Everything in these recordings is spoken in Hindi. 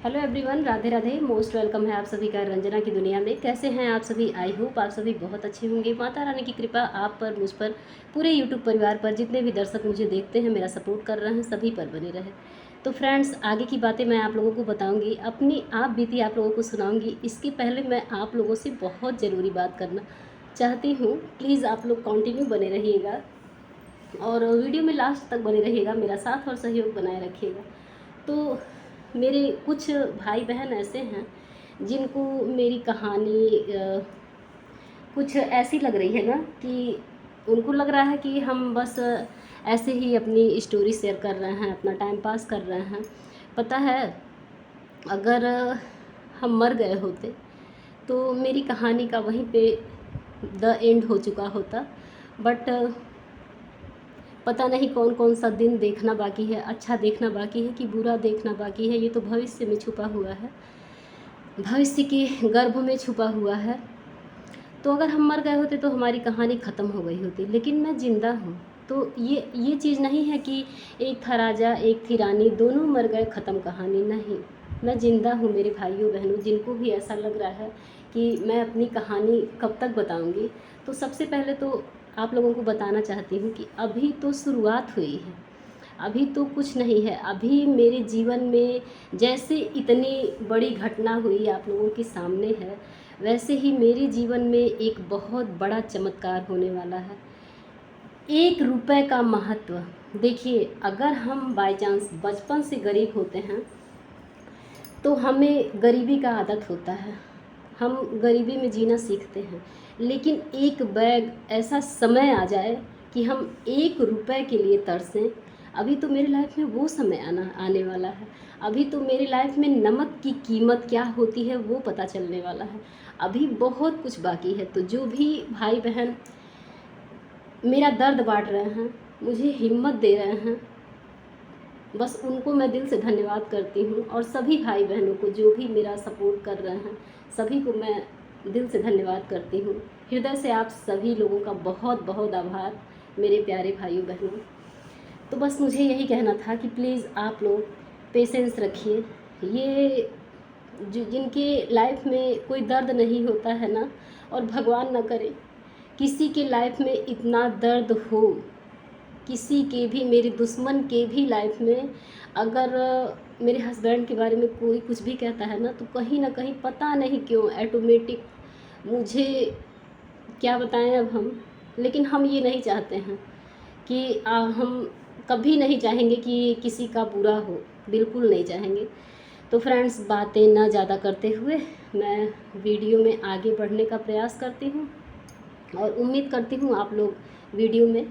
Hello everyone, Radhe Radhe. Most welcome है आप सभी का रंजना की दुनिया में। कैसे हैं आप सभी? आई होप आप सभी बहुत अच्छे होंगे। माता रानी की कृपा आप पर, मुझ पर, पूरे यूट्यूब परिवार पर, जितने भी दर्शक मुझे देखते हैं, मेरा सपोर्ट कर रहे हैं, सभी पर बने रहे। तो फ्रेंड्स, आगे की बातें मैं आप लोगों को बताऊंगी, अपनी आप बीती आप लोगों को सुनाऊंगी। इसके पहले मैं आप लोगों से बहुत ज़रूरी बात करना चाहती हूँ। प्लीज़ आप लोग कंटिन्यू बने रहिएगा और वीडियो में लास्ट तक बने रहिएगा, मेरा साथ और सहयोग बनाए रखिएगा। तो मेरे कुछ भाई बहन ऐसे हैं जिनको मेरी कहानी कुछ ऐसी लग रही है ना कि उनको लग रहा है कि हम बस ऐसे ही अपनी स्टोरी शेयर कर रहे हैं, अपना टाइम पास कर रहे हैं। पता है, अगर हम मर गए होते तो मेरी कहानी का वहीं पे द एंड हो चुका होता। बट पता नहीं कौन कौन सा दिन देखना बाकी है, अच्छा देखना बाकी है कि बुरा देखना बाकी है, ये तो भविष्य में छुपा हुआ है, भविष्य के गर्भ में छुपा हुआ है। तो अगर हम मर गए होते तो हमारी कहानी ख़त्म हो गई होती, लेकिन मैं ज़िंदा हूँ। तो ये चीज़ नहीं है कि एक था राजा एक थी रानी, दोनों मर गए, ख़त्म कहानी। नहीं, मैं ज़िंदा हूँ मेरे भाइयों बहनों। जिनको भी ऐसा लग रहा है कि मैं अपनी कहानी कब तक बताऊँगी, तो सबसे पहले तो आप लोगों को बताना चाहती हूँ कि अभी तो शुरुआत हुई है, अभी तो कुछ नहीं है। अभी मेरे जीवन में जैसे इतनी बड़ी घटना हुई आप लोगों के सामने है, वैसे ही मेरे जीवन में एक बहुत बड़ा चमत्कार होने वाला है। 1 रुपए का महत्व। देखिए, अगर हम बाय चांस बचपन से गरीब होते हैं तो हमें गरीबी का आदत होता है, हम गरीबी में जीना सीखते हैं। लेकिन एक बैग ऐसा समय आ जाए कि हम 1 रुपए के लिए तरसें। अभी तो मेरी लाइफ में वो समय आने वाला है। अभी तो मेरी लाइफ में नमक की कीमत क्या होती है वो पता चलने वाला है। अभी बहुत कुछ बाकी है। तो जो भी भाई बहन मेरा दर्द बांट रहे हैं, मुझे हिम्मत दे रहे हैं, बस उनको मैं दिल से धन्यवाद करती हूँ। और सभी भाई बहनों को जो भी मेरा सपोर्ट कर रहे हैं, सभी को मैं दिल से धन्यवाद करती हूँ। हृदय से आप सभी लोगों का बहुत बहुत आभार, मेरे प्यारे भाइयों बहनों। तो बस मुझे यही कहना था कि प्लीज़ आप लोग पेशेंस रखिए। ये जो जिनके लाइफ में कोई दर्द नहीं होता है ना, और भगवान ना करे किसी के लाइफ में इतना दर्द हो, किसी के भी, मेरे दुश्मन के भी लाइफ में अगर मेरे हस्बैंड के बारे में कोई कुछ भी कहता है ना, तो कहीं ना कहीं पता नहीं क्यों ऑटोमेटिक मुझे, क्या बताएं अब हम। लेकिन हम ये नहीं चाहते हैं कि हम कभी नहीं चाहेंगे कि किसी का बुरा हो, बिल्कुल नहीं चाहेंगे। तो फ्रेंड्स, बातें ना ज़्यादा करते हुए मैं वीडियो में आगे बढ़ने का प्रयास करती हूँ और उम्मीद करती हूँ आप लोग वीडियो में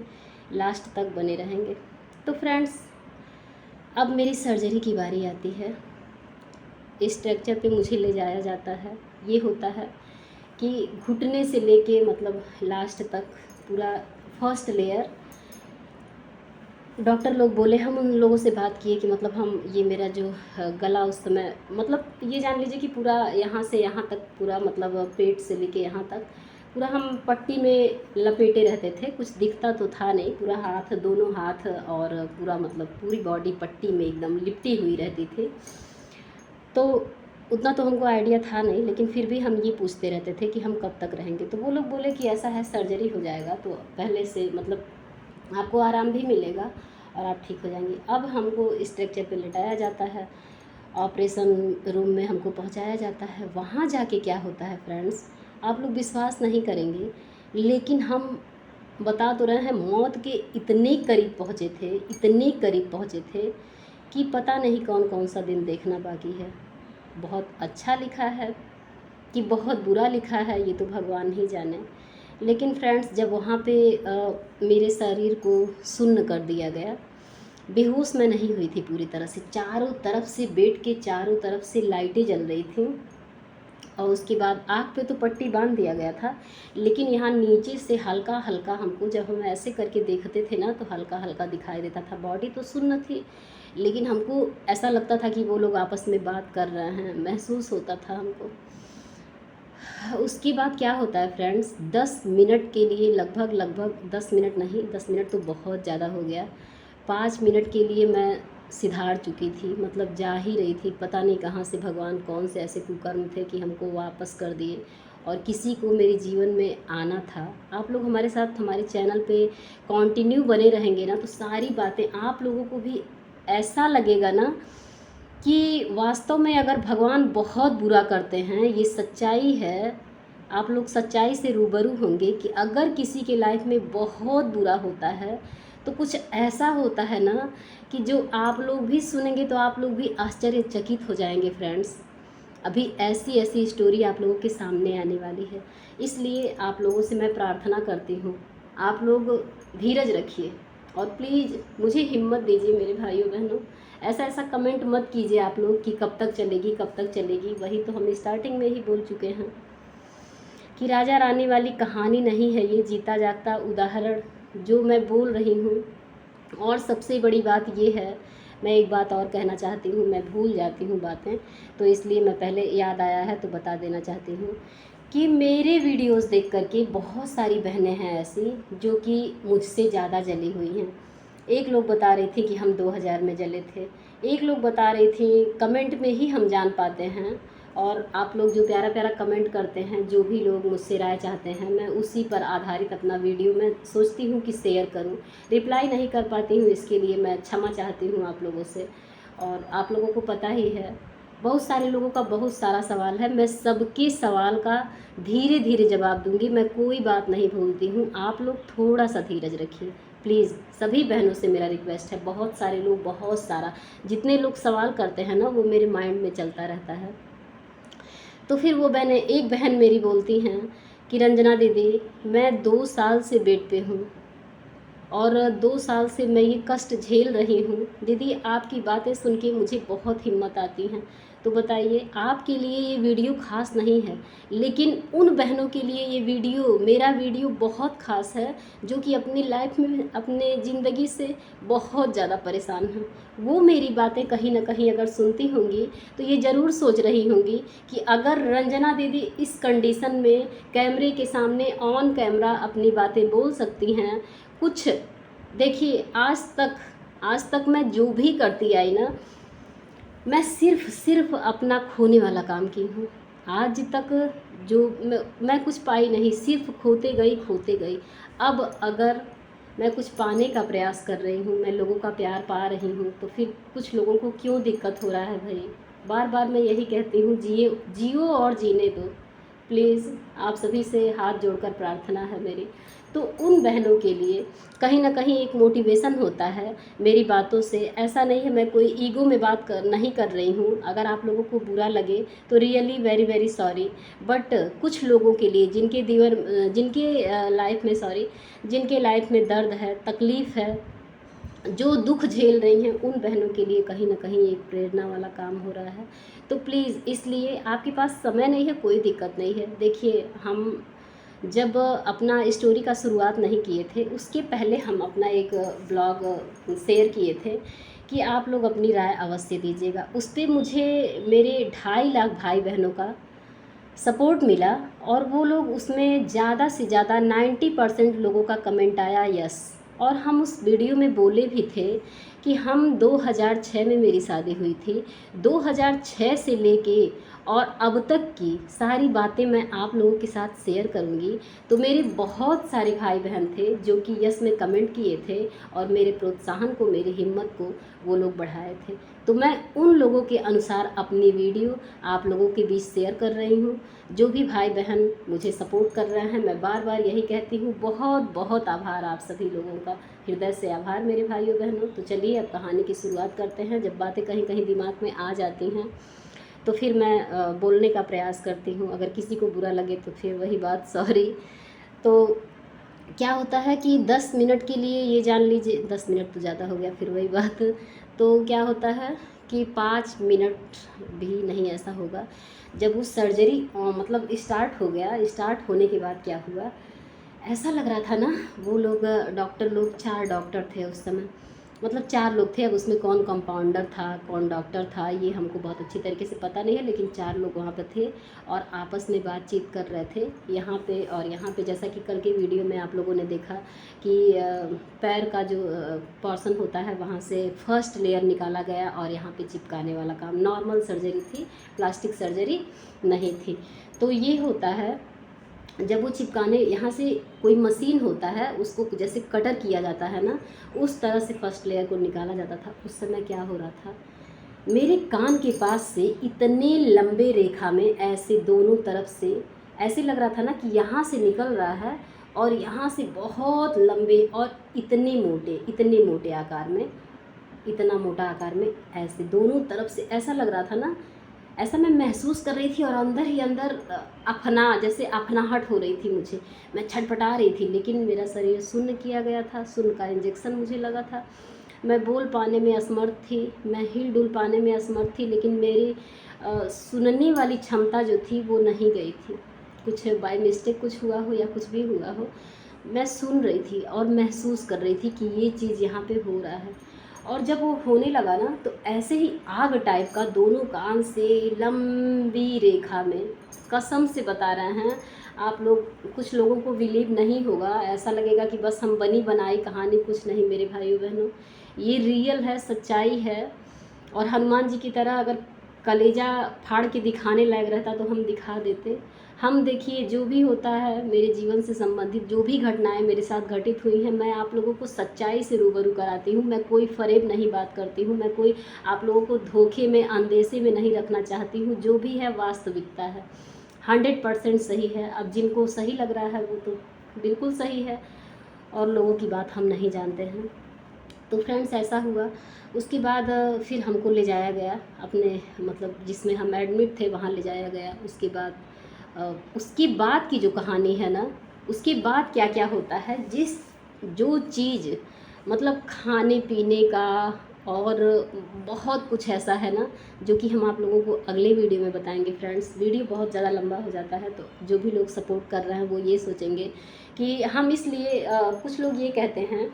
लास्ट तक बने रहेंगे। तो फ्रेंड्स, अब मेरी सर्जरी की बारी आती है। इस स्ट्रक्चर पे मुझे ले जाया जाता है। ये होता है कि घुटने से लेके मतलब लास्ट तक पूरा फर्स्ट लेयर। डॉक्टर लोग बोले, हम उन लोगों से बात किए कि मतलब हम ये मेरा जो गला उस समय, मतलब ये जान लीजिए कि पूरा यहाँ से यहाँ तक, पूरा मतलब पेट से लेके यहाँ तक पूरा हम पट्टी में लपेटे रहते थे। कुछ दिखता तो था नहीं, पूरा हाथ, दोनों हाथ और पूरा मतलब पूरी बॉडी पट्टी में एकदम लिपटी हुई रहती थी। तो उतना तो हमको आइडिया था नहीं, लेकिन फिर भी हम ये पूछते रहते थे कि हम कब तक रहेंगे। तो वो लोग बोले कि ऐसा है, सर्जरी हो जाएगा तो पहले से मतलब आपको आराम भी मिलेगा और आप ठीक हो जाएंगी। अब हमको स्ट्रक्चर पे लिटाया जाता है, ऑपरेशन रूम में हमको पहुंचाया जाता है। वहाँ जाके क्या होता है फ्रेंड्स, आप लोग विश्वास नहीं करेंगे, लेकिन हम बता तो रहे हैं, मौत के इतने करीब पहुँचे थे, इतने करीब पहुँचे थे कि पता नहीं कौन कौन सा दिन देखना बाकी है। बहुत अच्छा लिखा है कि बहुत बुरा लिखा है, ये तो भगवान ही जाने। लेकिन फ्रेंड्स, जब वहाँ पे मेरे शरीर को सुन्न कर दिया गया, बेहोश मैं नहीं हुई थी पूरी तरह से। चारों तरफ से, बेड के चारों तरफ से लाइटें जल रही थी और उसके बाद आँख पे तो पट्टी बांध दिया गया था, लेकिन यहाँ नीचे से हल्का हल्का हमको, जब हम ऐसे करके देखते थे ना, तो हल्का हल्का दिखाई देता था। बॉडी तो सुन्न थी, लेकिन हमको ऐसा लगता था कि वो लोग आपस में बात कर रहे हैं, महसूस होता था हमको। उसके बाद क्या होता है फ्रेंड्स, 10 मिनट के लिए, लगभग 10 मिनट नहीं, 10 मिनट तो बहुत ज़्यादा हो गया, 5 मिनट के लिए मैं सिधार चुकी थी, मतलब जा ही रही थी। पता नहीं कहाँ से भगवान कौन से ऐसे कुकर्म थे कि हमको वापस कर दिए, और किसी को मेरे जीवन में आना था। आप लोग हमारे साथ हमारे चैनल पे कंटिन्यू बने रहेंगे ना, तो सारी बातें आप लोगों को भी ऐसा लगेगा ना कि वास्तव में अगर भगवान बहुत बुरा करते हैं, ये सच्चाई है। आप लोग सच्चाई से रूबरू होंगे कि अगर किसी के लाइफ में बहुत बुरा होता है तो कुछ ऐसा होता है ना कि जो आप लोग भी सुनेंगे तो आप लोग भी आश्चर्यचकित हो जाएंगे फ्रेंड्स। अभी ऐसी ऐसी स्टोरी आप लोगों के सामने आने वाली है। इसलिए आप लोगों से मैं प्रार्थना करती हूँ, आप लोग धीरज रखिए और प्लीज़ मुझे हिम्मत दीजिए मेरे भाइयों बहनों। ऐसा ऐसा कमेंट मत कीजिए आप लोग कि कब तक चलेगी कब तक चलेगी। वही तो हम स्टार्टिंग में ही बोल चुके हैं कि राजा रानी वाली कहानी नहीं है ये, जीता जागता उदाहरण जो मैं बोल रही हूँ। और सबसे बड़ी बात ये है, मैं एक बात और कहना चाहती हूँ, मैं भूल जाती हूँ बातें, तो इसलिए मैं पहले याद आया है तो बता देना चाहती हूँ कि मेरे वीडियोस देख करके बहुत सारी बहनें हैं ऐसी जो कि मुझसे ज़्यादा जली हुई हैं। एक लोग बता रही थी कि हम 2000 में जले थे, एक लोग बता रही थी, कमेंट में ही हम जान पाते हैं। और आप लोग जो प्यारा प्यारा कमेंट करते हैं, जो भी लोग मुझसे राय चाहते हैं, मैं उसी पर आधारित अपना वीडियो मैं सोचती हूँ कि शेयर करूँ। रिप्लाई नहीं कर पाती हूँ, इसके लिए मैं क्षमा चाहती हूँ आप लोगों से। और आप लोगों को पता ही है, बहुत सारे लोगों का बहुत सारा सवाल है, मैं सबके सवाल का धीरे धीरे जवाब दूंगी, मैं कोई बात नहीं भूलती हूँ। आप लोग थोड़ा सा धीरज रखिए प्लीज़। सभी बहनों से मेरा रिक्वेस्ट है, बहुत सारे लोग, बहुत सारा जितने लोग सवाल करते हैं ना, वो मेरे माइंड में चलता रहता है। तो फिर वो बहनें, एक बहन मेरी बोलती हैं कि रंजना दीदी मैं 2 साल से बेड पे हूँ और 2 साल से मैं ये कष्ट झेल रही हूँ। दीदी आपकी बातें सुन के मुझे बहुत हिम्मत आती हैं। तो बताइए, आपके लिए ये वीडियो ख़ास नहीं है, लेकिन उन बहनों के लिए ये वीडियो, मेरा वीडियो बहुत ख़ास है जो कि अपनी लाइफ में, अपने ज़िंदगी से बहुत ज़्यादा परेशान हैं। वो मेरी बातें कहीं ना कहीं अगर सुनती होंगी तो ये ज़रूर सोच रही होंगी कि अगर रंजना दीदी इस कंडीशन में कैमरे के सामने ऑन कैमरा अपनी बातें बोल सकती हैं, कुछ देखिए, आज तक मैं जो भी करती आई ना, मैं सिर्फ अपना खोने वाला काम की हूँ। आज तक जो मैं कुछ पाई नहीं, सिर्फ खोते गई। अब अगर मैं कुछ पाने का प्रयास कर रही हूँ, मैं लोगों का प्यार पा रही हूँ, तो फिर कुछ लोगों को क्यों दिक्कत हो रहा है भाई। बार बार मैं यही कहती हूँ, जियो और जीने दो। प्लीज़ आप सभी से हाथ जोड़कर प्रार्थना है मेरी। तो उन बहनों के लिए कहीं ना कहीं एक मोटिवेशन होता है मेरी बातों से। ऐसा नहीं है, मैं कोई ईगो में बात नहीं कर रही हूँ। अगर आप लोगों को बुरा लगे तो really very very sorry, but कुछ लोगों के लिए जिनके लाइफ में जिनके लाइफ में दर्द है, तकलीफ़ है, जो दुख झेल रही हैं, उन बहनों के लिए कहीं ना कहीं एक प्रेरणा वाला काम हो रहा है। तो प्लीज़, इसलिए आपके पास समय नहीं है, कोई दिक्कत नहीं है। देखिए, हम जब अपना स्टोरी का शुरुआत नहीं किए थे, उसके पहले हम अपना एक ब्लॉग शेयर किए थे कि आप लोग अपनी राय अवश्य दीजिएगा। उस पर मुझे मेरे 2.5 लाख भाई बहनों का सपोर्ट मिला, और वो लोग उसमें ज़्यादा से ज़्यादा 90% लोगों का कमेंट आया यस। और हम उस वीडियो में बोले भी थे कि हम 2006 में मेरी शादी हुई थी, 2006 से लेके और अब तक की सारी बातें मैं आप लोगों के साथ शेयर करूंगी। तो मेरे बहुत सारे भाई बहन थे जो कि यस में कमेंट किए थे, और मेरे प्रोत्साहन को, मेरी हिम्मत को वो लोग बढ़ाए थे। तो मैं उन लोगों के अनुसार अपनी वीडियो आप लोगों के बीच शेयर कर रही हूँ। जो भी भाई बहन मुझे सपोर्ट कर रहे हैं, मैं बार बार यही कहती हूँ, बहुत बहुत आभार आप सभी लोगों का, हृदय से आभार मेरे भाइयों बहनों। तो चलिए अब कहानी की शुरुआत करते हैं। जब बातें कहीं कहीं दिमाग में आ जाती हैं तो फिर मैं बोलने का प्रयास करती हूँ। अगर किसी को बुरा लगे तो फिर वही बात, सॉरी। तो क्या होता है कि 10 मिनट के लिए, ये जान लीजिए, 10 मिनट तो ज़्यादा हो गया, फिर वही बात। तो क्या होता है कि 5 मिनट भी नहीं ऐसा होगा, जब वो सर्जरी मतलब स्टार्ट हो गया, स्टार्ट होने के बाद क्या हुआ, ऐसा लग रहा था ना, वो लोग डॉक्टर लोग, 4 डॉक्टर थे उस समय, मतलब 4 लोग थे। अब उसमें कौन कंपाउंडर था, कौन डॉक्टर था, ये हमको बहुत अच्छी तरीके से पता नहीं है, लेकिन 4 लोग वहाँ पे थे और आपस में बातचीत कर रहे थे यहाँ पे। और यहाँ पे जैसा कि कल के वीडियो में आप लोगों ने देखा कि पैर का जो पोर्शन होता है वहाँ से फर्स्ट लेयर निकाला गया और यहाँ पे चिपकाने वाला काम, नॉर्मल सर्जरी थी, प्लास्टिक सर्जरी नहीं थी। तो ये होता है जब वो चिपकाने, यहाँ से कोई मशीन होता है, उसको जैसे कटर किया जाता है ना, उस तरह से फर्स्ट लेयर को निकाला जाता था। उस समय क्या हो रहा था, मेरे कान के पास से इतने लंबे रेखा में ऐसे दोनों तरफ से ऐसे लग रहा था ना कि यहाँ से निकल रहा है और यहाँ से बहुत लंबे और इतने मोटे आकार में, इतना मोटा आकार में, ऐसे दोनों तरफ से ऐसा लग रहा था ना, ऐसा मैं महसूस कर रही थी। और अंदर ही अंदर जैसे अफनाहट हो रही थी मुझे, मैं छटपटा रही थी, लेकिन मेरा शरीर सुन्न किया गया था, सुन्न का इंजेक्शन मुझे लगा था। मैं बोल पाने में असमर्थ थी, मैं हिल डुल पाने में असमर्थ थी, लेकिन मेरी सुनने वाली क्षमता जो थी वो नहीं गई थी। कुछ बाय मिस्टेक कुछ हुआ हो या कुछ भी हुआ हो, मैं सुन रही थी और महसूस कर रही थी कि ये चीज़ यहाँ पे हो रहा है। और जब वो होने लगा ना, तो ऐसे ही आग टाइप का दोनों कान से लंबी रेखा में, कसम से बता रहे हैं आप लोग, कुछ लोगों को बिलीव नहीं होगा, ऐसा लगेगा कि बस हम बनी बनाई कहानी, कुछ नहीं मेरे भाइयों बहनों, ये रियल है, सच्चाई है। और हनुमान जी की तरह अगर कलेजा फाड़ के दिखाने लायक रहता तो हम दिखा देते। हम देखिए, जो भी होता है मेरे जीवन से संबंधित, जो भी घटनाएं मेरे साथ घटित हुई हैं, मैं आप लोगों को सच्चाई से रूबरू कराती हूँ। मैं कोई फरेब नहीं बात करती हूँ, मैं कोई आप लोगों को धोखे में, अंदेशे में नहीं रखना चाहती हूँ। जो भी है वास्तविकता है, 100% सही है। अब जिनको सही लग रहा है वो तो बिल्कुल सही है, और लोगों की बात हम नहीं जानते हैं। तो फ्रेंड्स ऐसा हुआ। उसके बाद फिर हमको ले जाया गया अपने, मतलब जिसमें हम एडमिट थे वहाँ ले जाया गया। उसके बाद उसके बाद की जो कहानी है ना, उसके बाद क्या क्या होता है, जो चीज़ मतलब खाने पीने का और बहुत कुछ ऐसा है ना, जो कि हम आप लोगों को अगले वीडियो में बताएंगे। फ्रेंड्स वीडियो बहुत ज़्यादा लंबा हो जाता है, तो जो भी लोग सपोर्ट कर रहे हैं वो ये सोचेंगे कि हम इसलिए कुछ लोग ये कहते हैं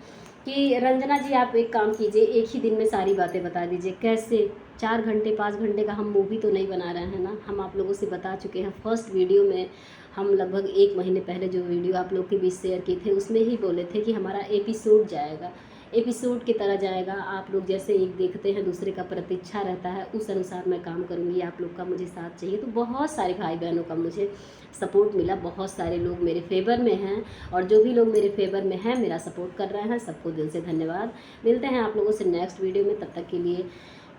कि रंजना जी आप एक काम कीजिए, एक ही दिन में सारी बातें बता दीजिए। कैसे 4 घंटे 5 घंटे का हम मूवी तो नहीं बना रहे हैं ना, हम आप लोगों से बता चुके हैं। फर्स्ट वीडियो में हम लगभग 1 महीने पहले जो वीडियो आप लोग के बीच शेयर किए थे, उसमें ही बोले थे कि हमारा एपिसोड जाएगा, एपिसोड की तरह जाएगा। आप लोग जैसे एक देखते हैं दूसरे का प्रतीक्षा रहता है, उस अनुसार मैं काम करूँगी। आप लोग का मुझे साथ चाहिए। तो बहुत सारे भाई बहनों का मुझे सपोर्ट मिला, बहुत सारे लोग मेरे फेवर में हैं, और जो भी लोग मेरे फेवर में हैं मेरा सपोर्ट कर रहे हैं, सबको दिल से धन्यवाद। मिलते हैं आप लोगों से नेक्स्ट वीडियो में, तब तक के लिए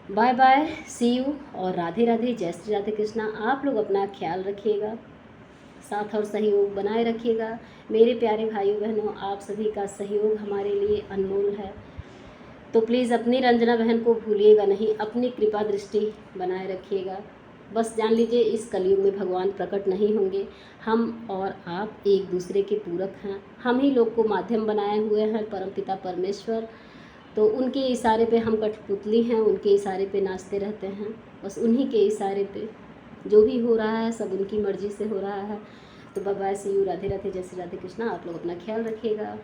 बाय बाय, सी यू, और राधे राधे, जय श्री राधे कृष्णा। आप लोग अपना ख्याल रखिएगा, साथ और सहयोग बनाए रखिएगा। मेरे प्यारे भाइयों बहनों, आप सभी का सहयोग हमारे लिए अनमोल है, तो प्लीज़ अपनी रंजना बहन को भूलिएगा नहीं, अपनी कृपा दृष्टि बनाए रखिएगा। बस जान लीजिए, इस कलयुग में भगवान प्रकट नहीं होंगे, हम और आप एक दूसरे के पूरक हैं। हम ही लोग को माध्यम बनाए हुए हैं परमपिता परमेश्वर, तो उनके इशारे पे हम कठपुतली हैं, उनके इशारे पे नाचते रहते हैं। बस उन्हीं के इशारे पे जो भी हो रहा है सब उनकी मर्ज़ी से हो रहा है। तो bye bye, see you, Radhe Radhe, जय श्री राधे कृष्णा। आप लोग अपना ख्याल रखिएगा।